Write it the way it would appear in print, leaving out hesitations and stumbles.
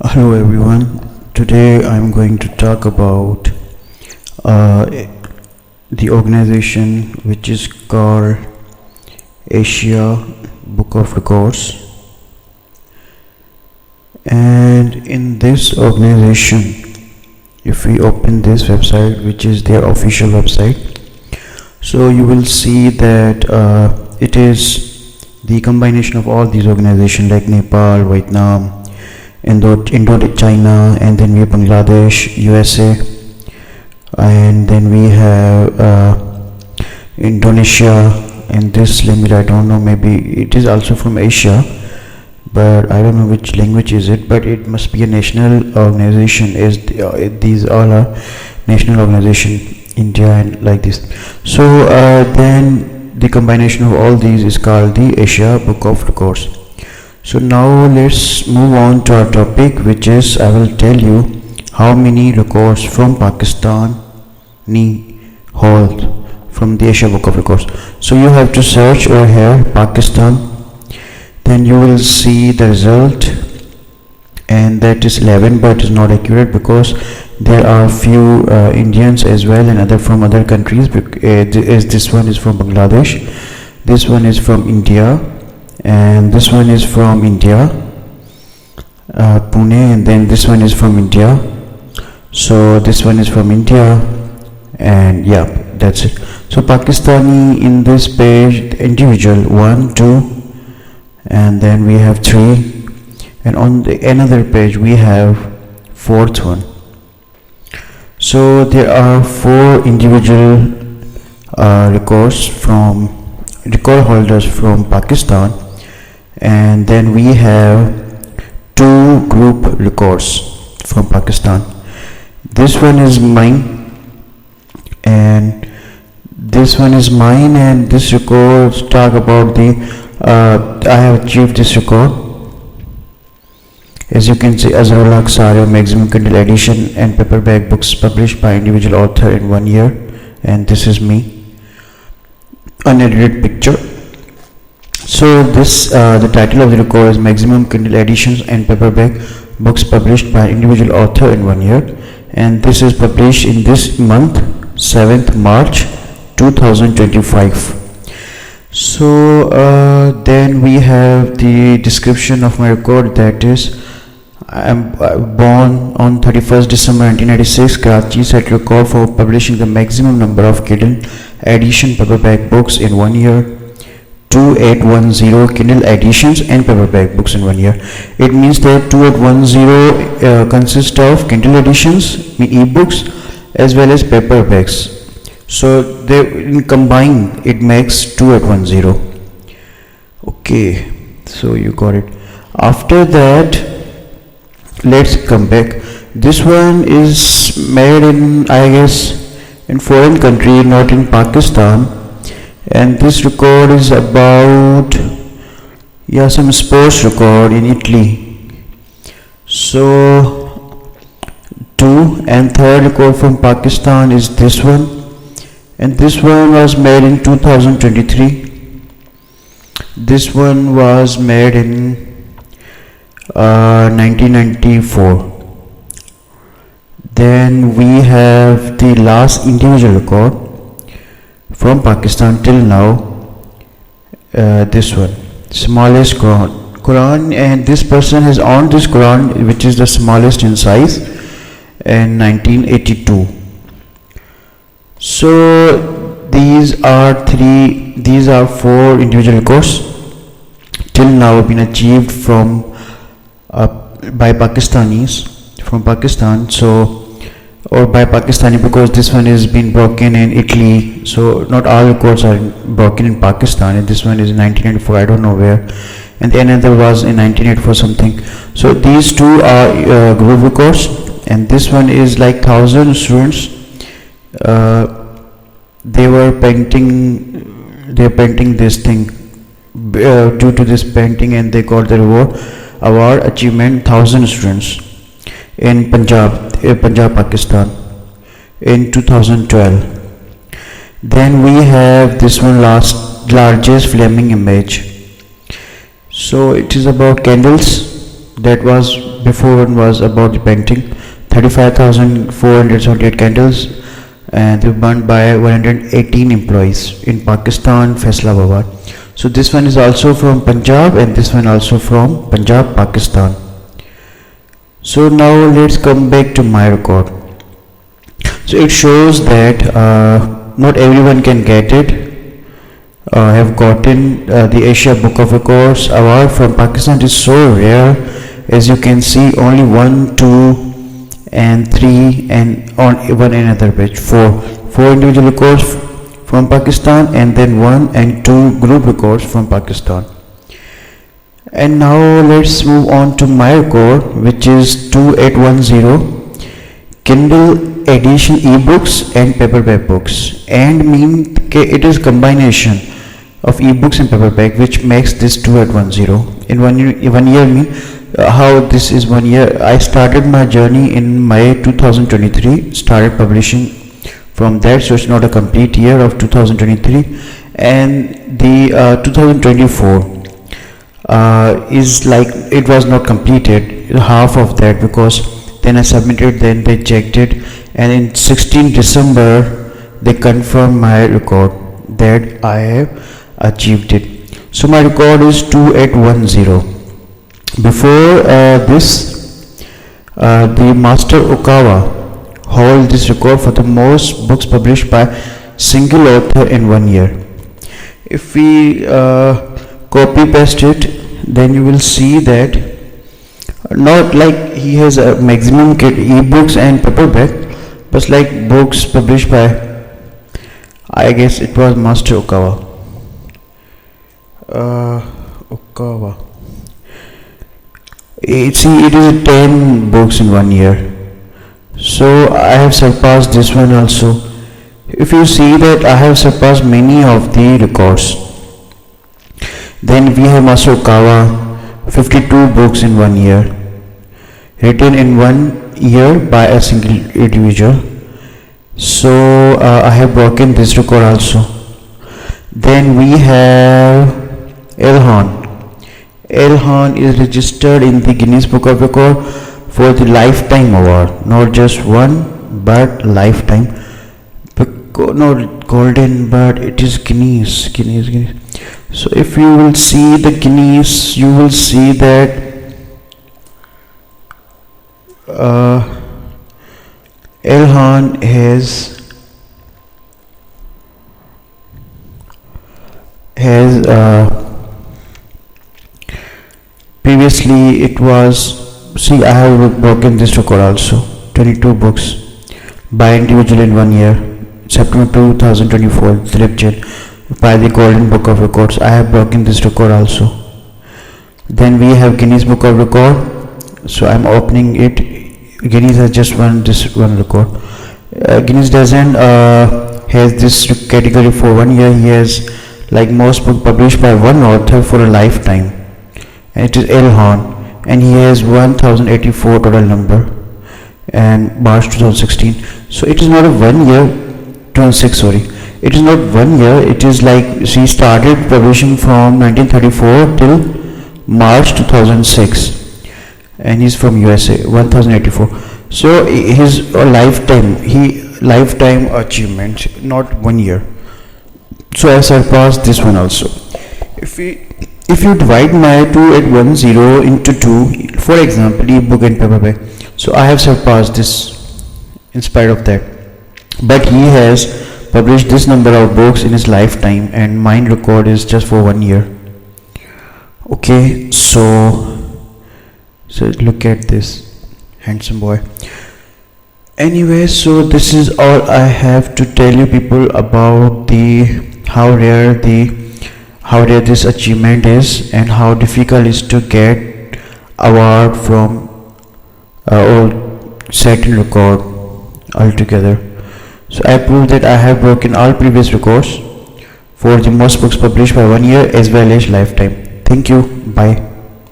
Hello everyone. Today I'm going to talk about uh, the organization which is called Asia Book of Records. And in this organization, if we open this website, which is their official website, so you will see that it is the combination of all these organizations like Nepal, Vietnam, Indochina, and then we have Bangladesh, USA, and then we have Indonesia. And this language I don't know, maybe it is also from Asia, but I don't know which language is it, but it must be a national organization, as these all are national organization, India and like this. So then the combination of all these is called the Asia Book of Records. So now let's move on to our topic, which is I will tell you how many records from Pakistan hold from the Asia Book of Records. So you have to search over here Pakistan, then you will see the result, and that is 11, but it is not accurate because there are few Indians as well and other from other countries, as this one is from Bangladesh, this one is from India, and this one is from India, Pune, and then this one is from India. So this one is from India, and yeah, that's it. So Pakistani in this page, individual 1, 2, and then we have 3, and on the another page we have fourth one. So there are 4 individual record holders from Pakistan, and then we have 2 group records from Pakistan. This one is mine, and this one is mine, and this record talk about the I have achieved this record. As you can see, Azharullah Aksario maximum Kindle edition and paperback books published by individual author in 1 year, and this is me, unedited picture. So this the title of the record is maximum Kindle editions and paperback books published by individual author in 1 year, and this is published in this month, 7th March 2025. So then we have the description of my record, that is I am born on 31st December 1996, Karachi, set record for publishing the maximum number of Kindle edition paperback books in 1 year, 2810 Kindle editions and paperback books in 1 year. It means that 2810 consists of Kindle editions, e-books, as well as paperbacks. So they combined it makes 2810. Okay, so you got it. After that, let's come back. This one is made in, I guess, in foreign country, not in Pakistan, and this record is about some sports record in Italy. So 2 and 3rd record from Pakistan is this one, and this one was made in 2023. This one was made in 1994. Then we have the last individual record from Pakistan till now, this one, smallest Quran, and this person has owned this Quran, which is the smallest in size, in 1982. So these are 4 individual records till now been achieved from by Pakistanis from Pakistan. So, or by Pakistani, because this one is been broken in Italy, so not all records are broken in Pakistan, and this one is in 1994, I don't know where, and the another was in 1984 something. So these 2 are group records, and this one is like 1,000 students. They're painting this thing, due to this painting, and they got the award achievement 1,000 students in Punjab, Pakistan, in 2012. Then we have this one, largest flaming image. So it is about candles that was before one was about the painting. 35,478 candles and they were burned by 118 employees in Pakistan, Faisalabad. So this one is also from Punjab and this one also from Punjab, Pakistan. So now let's come back to my record. So it shows that not everyone can get it. Have gotten the Asia Book of Records award from Pakistan. It is so rare. As you can see, only 1, 2 and 3 and on one another page 4 individual records from Pakistan and then 1 and 2 group records from Pakistan. And now let's move on to my record, which is 2810 Kindle edition ebooks and paperback books, and mean it is combination of ebooks and paperback which makes this 2810 in 1 year. Mean how this is 1 year. I started my journey in May 2023, started publishing from that, so it's not a complete year of 2023, and the 2024 is like it was not completed, half of that, because then I submitted, then they checked it, and in 16 December they confirmed my record that I have achieved it. So my record is 2810. Before this, the Master Okawa hold this record for the most books published by single author in 1 year. If we copy paste it, then you will see that not like he has a maximum ebooks and paperback, but like books published by, I guess it was Master Okawa. Okawa. See, it is 10 books in 1 year. So I have surpassed this one also. If you see that I have surpassed many of the records. Then we have Master Okawa, 52 books in 1 year, written in 1 year by a single individual. So I have broken this record also. Then we have Elhan. Elhan is registered in the Guinness Book of Record for the Lifetime Award, not just one but lifetime. Not golden, but it is Guinness. So if you will see the Guinness, you will see that Elhan has previously it was, see, I have broken this record also, 22 books by individual in 1 year, September 2024, Dilip Jain, by the Golden Book of Records. I have broken this record also. Then we have Guinness Book of Record. So I'm opening it. Guinness has just this one record. Guinness doesn't has this category for 1 year. He has like most book published by one author for a lifetime, and it is Elhan, and he has 1084 total number, and March 2016. So it is not a 1 year, 2006, sorry. It is not 1 year, it is like she started publishing from 1934 till March 2006, and he's from USA, 1084. So his lifetime achievement, not 1 year. So I surpassed this one also. If you divide my 2810 into 2, for example, ebook and paperback, so I have surpassed this in spite of that. But he has published this number of books in his lifetime, and mine record is just for 1 year. Okay, so look at this handsome boy. Anyway, so this is all I have to tell you people about how rare this achievement is, and how difficult it is to get award from or setting record altogether. So I proved that I have broken all previous records for the most books published by 1 year as well as lifetime. Thank you. Bye.